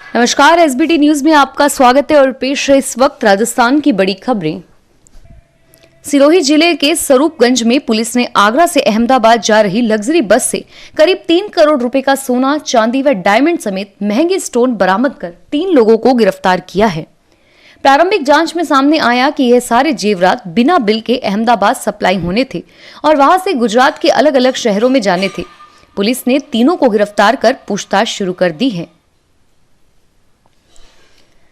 नमस्कार, SBT news में आपका स्वागत है और पेश है इस वक्त राजस्थान की बड़ी खबरें। सिरोही जिले के स्वरूपगंज में पुलिस ने आगरा से अहमदाबाद जा रही लग्जरी बस से करीब 3 करोड़ रुपए का सोना, चांदी व डायमंड समेत महंगे स्टोन बरामद कर 3 लोगों को गिरफ्तार किया है। प्रारंभिक जांच में सामने आया कि यह सारे जेवरात बिना बिल के अहमदाबाद सप्लाई होने थे और वहां से गुजरात के अलग अलग शहरों में जाने थे। पुलिस ने तीनों को गिरफ्तार कर पूछताछ शुरू कर दी है।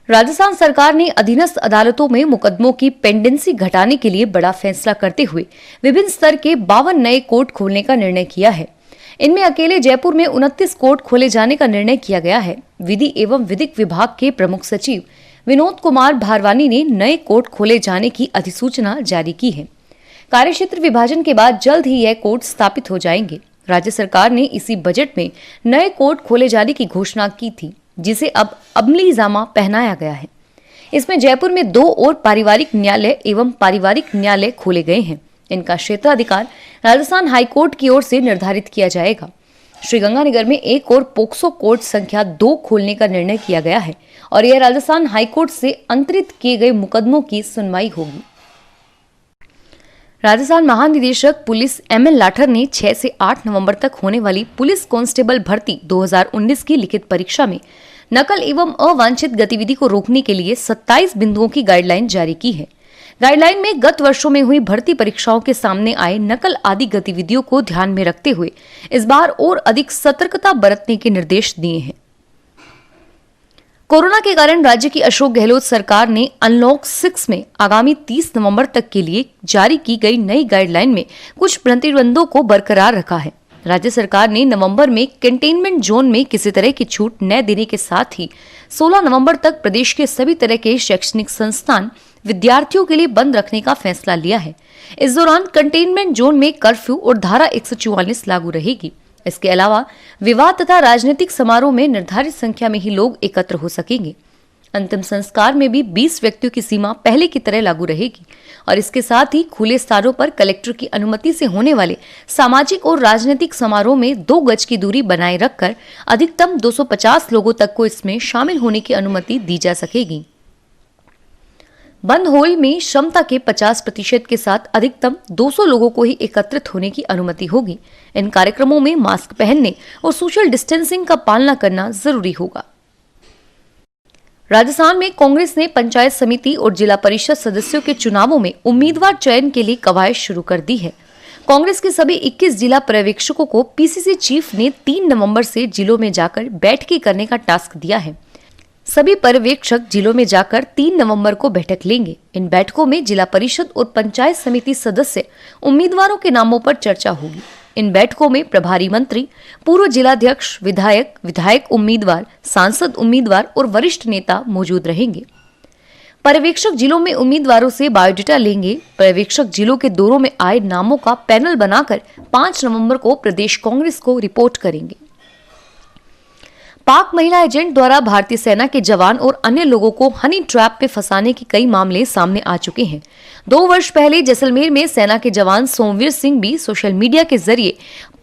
राजस्थान सरकार ने अधीनस्थ अदालतों में मुकदमों की पेंडेंसी घटाने के लिए बड़ा फैसला करते हुए विभिन्न स्तर के 52 नए कोर्ट खोलने का निर्णय किया है। इनमें अकेले जयपुर में 29 कोर्ट खोले जाने का निर्णय किया गया है। विधि एवं विधिक विभाग के प्रमुख सचिव विनोद कुमार भारवानी ने नए कोर्ट खोले जाने की अधिसूचना जारी की है। कार्यक्षेत्र विभाजन के बाद जल्द ही यह कोर्ट स्थापित हो जाएंगे। राज्य सरकार ने इसी बजट में नए कोर्ट खोले जाने की घोषणा की थी, जिसे अब अमली जामा पहनाया गया है। इसमें जयपुर में 2 और पारिवारिक न्यायालय एवं पारिवारिक न्यायालय खोले गए हैं। इनका क्षेत्राधिकार राजस्थान हाईकोर्ट की ओर से निर्धारित किया जाएगा। श्रीगंगानगर में एक और पोक्सो कोर्ट संख्या 2 खोलने का निर्णय किया गया है और यह राजस्थान हाईकोर्ट से अंतरित किए गए मुकदमों की सुनवाई होगी। राजस्थान महानिदेशक पुलिस एमएल लाठर ने 6 से 8 नवंबर तक होने वाली पुलिस कांस्टेबल भर्ती 2019 की लिखित परीक्षा में नकल एवं अवांछित गतिविधि को रोकने के लिए 27 बिंदुओं की गाइडलाइन जारी की है। गाइडलाइन में गत वर्षों में हुई भर्ती परीक्षाओं के सामने आए नकल आदि गतिविधियों को ध्यान में रखते हुए इस बार और अधिक सतर्कता बरतने के निर्देश दिए हैं। कोरोना के कारण राज्य की अशोक गहलोत सरकार ने अनलॉक 6 में आगामी 30 नवंबर तक के लिए जारी की गई नई गाइडलाइन में कुछ प्रतिबंधों को बरकरार रखा है। राज्य सरकार ने नवंबर में कंटेनमेंट जोन में किसी तरह की छूट न देने के साथ ही 16 नवंबर तक प्रदेश के सभी तरह के शैक्षणिक संस्थान विद्यार्थियों के लिए बंद रखने का फैसला लिया है। इस दौरान कंटेनमेंट जोन में कर्फ्यू और धारा 144 लागू रहेगी। इसके अलावा विवाह तथा राजनीतिक समारोह में निर्धारित संख्या में ही लोग एकत्र हो सकेंगे। अंतिम संस्कार में भी 20 व्यक्तियों की सीमा पहले की तरह लागू रहेगी और इसके साथ ही खुले स्थानों पर कलेक्टर की अनुमति से होने वाले सामाजिक और राजनीतिक समारोह में 2 गज की दूरी बनाए रखकर अधिकतम 250 लोगों तक को इसमें शामिल होने की अनुमति दी जा सकेगी। बंद हॉल में क्षमता के 50% के साथ अधिकतम 200 लोगों को ही एकत्रित होने की अनुमति होगी। इन कार्यक्रमों में मास्क पहनने और सोशल डिस्टेंसिंग का पालना करना जरूरी होगा। राजस्थान में कांग्रेस ने पंचायत समिति और जिला परिषद सदस्यों के चुनावों में उम्मीदवार चयन के लिए कवायद शुरू कर दी है। कांग्रेस के सभी 21 जिला पर्यवेक्षकों को पीसीसी चीफ ने 3 नवंबर से जिलों में जाकर बैठकें करने का टास्क दिया है। सभी पर्यवेक्षक जिलों में जाकर 3 नवंबर को बैठक लेंगे। इन बैठकों में जिला परिषद और पंचायत समिति सदस्य उम्मीदवारों के नामों पर चर्चा होगी। इन बैठकों में प्रभारी मंत्री, पूर्व जिलाध्यक्ष, विधायक उम्मीदवार, सांसद उम्मीदवार और वरिष्ठ नेता मौजूद रहेंगे। पर्यवेक्षक जिलों में उम्मीदवारों से बायोडाटा लेंगे। पर्यवेक्षक जिलों के दौरों में आए नामों का पैनल बनाकर 5 नवंबर को प्रदेश कांग्रेस को रिपोर्ट करेंगे। पाक महिला एजेंट द्वारा भारतीय सेना के जवान और अन्य लोगों को हनी ट्रैप में फंसाने के कई मामले सामने आ चुके हैं। 2 वर्ष पहले जैसलमेर में सेना के जवान सोमवीर सिंह भी सोशल मीडिया के जरिए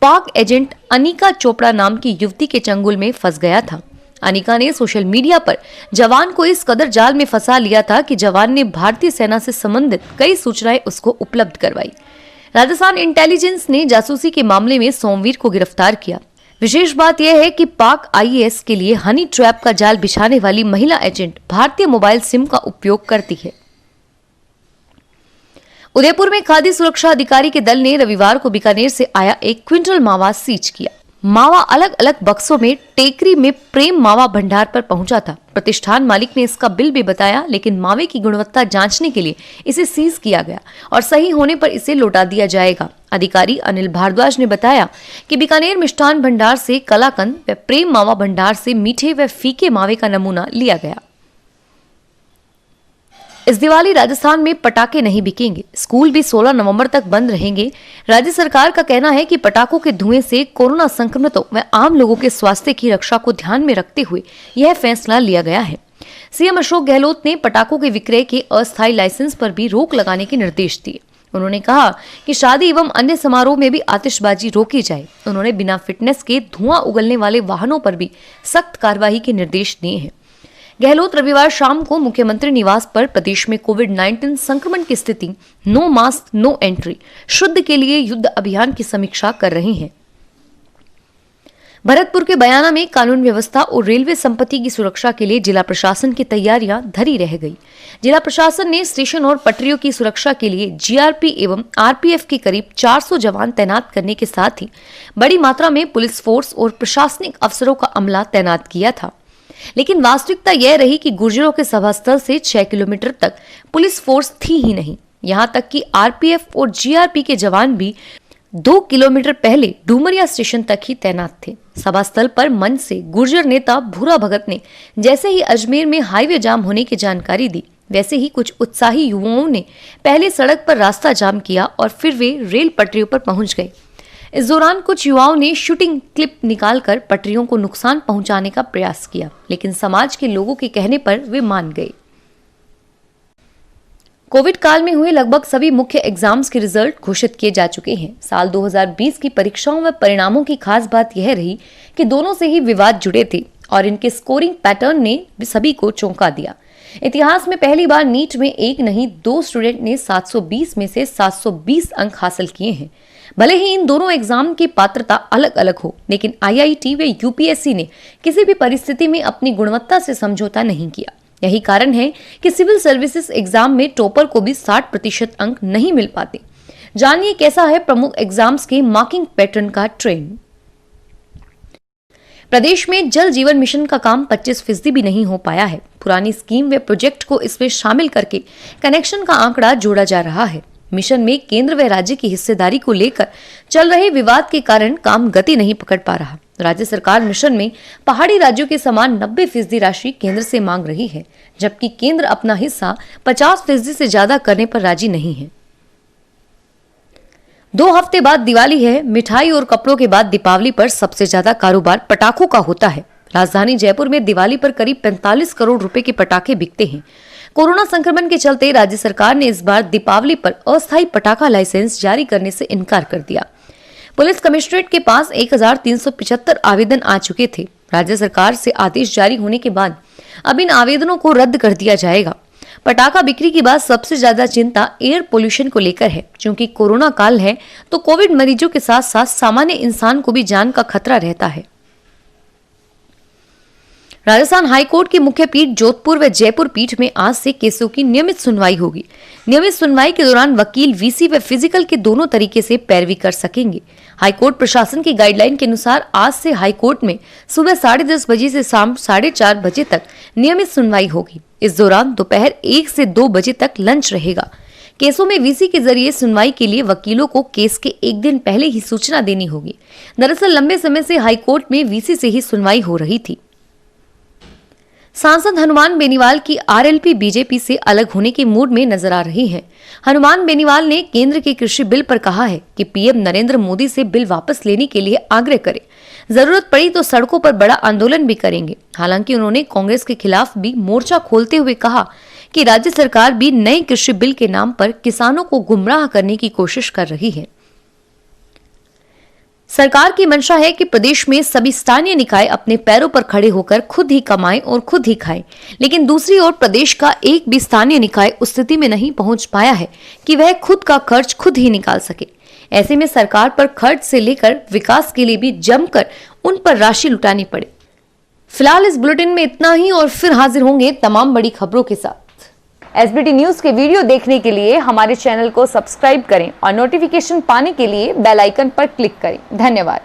पाक एजेंट अनिका चोपड़ा नाम की युवती के चंगुल में फंस गया था। अनिका ने सोशल मीडिया पर जवान को इस कदर जाल में फंसा लिया था कि जवान ने भारतीय सेना से संबंधित कई सूचनाएं उसको उपलब्ध करवाई। राजस्थान इंटेलिजेंस ने जासूसी के मामले में सोमवीर को गिरफ्तार किया। विशेष बात यह है कि पाक आईएएस के लिए हनी ट्रैप का जाल बिछाने वाली महिला एजेंट भारतीय मोबाइल सिम का उपयोग करती है। उदयपुर में खाद्य सुरक्षा अधिकारी के दल ने रविवार को बीकानेर से आया 1 क्विंटल मावा सीज किया। मावा अलग अलग बक्सों में टेकरी में प्रेम मावा भंडार पर पहुंचा था। प्रतिष्ठान मालिक ने इसका बिल भी बताया, लेकिन मावे की गुणवत्ता जांचने के लिए इसे सीज किया गया और सही होने पर इसे लौटा दिया जाएगा। अधिकारी अनिल भारद्वाज ने बताया कि बीकानेर मिष्ठान भंडार से कलाकंद व प्रेम मावा भंडार से मीठे व फीके मावे का नमूना लिया गया। इस दिवाली राजस्थान में पटाखे नहीं बिकेंगे। स्कूल भी 16 नवंबर तक बंद रहेंगे। राज्य सरकार का कहना है कि पटाखों के धुएं से कोरोना संक्रमितों व आम लोगों के स्वास्थ्य की रक्षा को ध्यान में रखते हुए यह फैसला लिया गया है। सीएम अशोक गहलोत ने पटाखों के विक्रय के अस्थायी लाइसेंस पर भी रोक लगाने के निर्देश दिए। उन्होंने कहा कि शादी एवं अन्य समारोह में भी आतिशबाजी रोकी जाए। उन्होंने बिना फिटनेस के धुआं उगलने वाले वाहनों पर भी सख्त कार्रवाई के निर्देश दिए हैं। गहलोत रविवार शाम को मुख्यमंत्री निवास पर प्रदेश में कोविड-19 संक्रमण की स्थिति, नो मास्क नो एंट्री, शुद्ध के लिए युद्ध अभियान की समीक्षा कर रही हैं। भरतपुर के बयाना में कानून व्यवस्था और रेलवे संपत्ति की सुरक्षा के लिए जिला प्रशासन की तैयारियां धरी रह गई। जिला प्रशासन ने स्टेशन और पटरियों की सुरक्षा के लिए जीआरपी एवं आरपीएफ के करीब 400 जवान तैनात करने के साथ ही बड़ी मात्रा में पुलिस फोर्स और प्रशासनिक अफसरों का अमला तैनात किया था। लेकिन वास्तविकता यह रही कि गुर्जरों के सभा स्थल से 6 किलोमीटर तक पुलिस फोर्स थी ही नहीं। यहाँ तक कि आरपीएफ और जीआरपी के जवान भी 2 किलोमीटर पहले डुमरिया स्टेशन तक ही तैनात थे। सभा स्थल पर मंच से गुर्जर नेता भूरा भगत ने जैसे ही अजमेर में हाईवे जाम होने की जानकारी दी, वैसे ही कुछ उत्साही युवाओं ने पहले सड़क पर रास्ता जाम किया और फिर वे रेल पटरियों पर पहुंच गए। इस दौरान कुछ युवाओं ने शूटिंग क्लिप निकालकर पटरियों को नुकसान पहुंचाने का प्रयास किया, लेकिन समाज के लोगों के कहने पर वे मान गए। कोविड काल में हुए लगभग सभी मुख्य एग्जाम्स के रिजल्ट घोषित किए जा चुके हैं। साल 2020 की परीक्षाओं में परिणामों की खास बात यह रही कि दोनों से ही विवाद जुड़े थे और इनके स्कोरिंग पैटर्न ने सभी को चौंका दिया। इतिहास में पहली बार नीट में एक नहीं 2 स्टूडेंट ने 720 में से 720 अंक हासिल किए हैं। भले ही इन दोनों एग्जाम की पात्रता अलग अलग हो, लेकिन आईआईटी व यूपीएससी ने किसी भी परिस्थिति में अपनी गुणवत्ता से समझौता नहीं किया। यही कारण है कि सिविल सर्विसेज एग्जाम में टॉपर को भी 60% अंक नहीं मिल पाते। जानिए कैसा है प्रमुख एग्जाम्स के मार्किंग पैटर्न का ट्रेंड। प्रदेश में जल जीवन मिशन का काम 25% भी नहीं हो पाया है। पुरानी स्कीम व प्रोजेक्ट को इसमें शामिल करके कनेक्शन का आंकड़ा जोड़ा जा रहा है। मिशन में केंद्र व राज्य की हिस्सेदारी को लेकर चल रहे विवाद के कारण काम गति नहीं पकड़ पा रहा। राज्य सरकार मिशन में पहाड़ी राज्यों के समान 90% राशि केंद्र से मांग रही है, जबकि केंद्र अपना हिस्सा 50% से ज्यादा करने पर राजी नहीं है। 2 हफ्ते बाद दिवाली है। मिठाई और कपड़ों के बाद दीपावली पर सबसे ज्यादा कारोबार पटाखों का होता है। राजधानी जयपुर में दिवाली पर करीब 45 करोड़ रुपए के पटाखे बिकते हैं। कोरोना संक्रमण के चलते राज्य सरकार ने इस बार दीपावली पर अस्थायी पटाखा लाइसेंस जारी करने से इनकार कर दिया। पुलिस कमिश्नरेट के पास 1375 आवेदन आ चुके थे। राज्य सरकार से आदेश जारी होने के बाद अब इन आवेदनों को रद्द कर दिया जाएगा। पटाखा बिक्री के बाद सबसे ज्यादा चिंता एयर पोल्यूशन को लेकर है। क्योंकि कोरोना काल है तो कोविड मरीजों के साथ साथ सामान्य इंसान को भी जान का खतरा रहता है। राजस्थान हाईकोर्ट की मुख्य पीठ जोधपुर व जयपुर पीठ में आज से केसों की नियमित सुनवाई होगी। नियमित सुनवाई के दौरान वकील वीसी व फिजिकल के दोनों तरीके से पैरवी कर सकेंगे। हाईकोर्ट प्रशासन की गाइडलाइन के अनुसार आज से हाईकोर्ट में सुबह 10:30 बजे से शाम 4:30 बजे तक नियमित सुनवाई होगी। इस दौरान दोपहर 1 से 2 बजे तक लंच रहेगा। केसों में वीसी के जरिए सुनवाई के लिए वकीलों को केस के 1 दिन पहले ही सूचना देनी होगी। दरअसल लंबे समय से हाईकोर्ट में वीसी से ही सुनवाई हो रही थी। सांसद हनुमान बेनीवाल की आरएलपी बीजेपी से अलग होने के मूड में नजर आ रही है। हनुमान बेनीवाल ने केंद्र के कृषि बिल पर कहा है कि पीएम नरेंद्र मोदी से बिल वापस लेने के लिए आग्रह करें। जरूरत पड़ी तो सड़कों पर बड़ा आंदोलन भी करेंगे। हालांकि उन्होंने कांग्रेस के खिलाफ भी मोर्चा खोलते हुए कहा कि राज्य सरकार भी नए कृषि बिल के नाम पर किसानों को गुमराह करने की कोशिश कर रही है। सरकार की मंशा है कि प्रदेश में सभी स्थानीय निकाय अपने पैरों पर खड़े होकर खुद ही कमाएं और खुद ही खाएं। लेकिन दूसरी ओर प्रदेश का एक भी स्थानीय निकाय उस स्थिति में नहीं पहुंच पाया है कि वह खुद का खर्च खुद ही निकाल सके। ऐसे में सरकार पर खर्च से लेकर विकास के लिए भी जमकर उन पर राशि लुटानी पड़े। फिलहाल इस बुलेटिन में इतना ही और फिर हाजिर होंगे तमाम बड़ी खबरों के साथ। एसबीटी न्यूज के वीडियो देखने के लिए हमारे चैनल को सब्सक्राइब करें और नोटिफिकेशन पाने के लिए बेल आइकन पर क्लिक करें। धन्यवाद।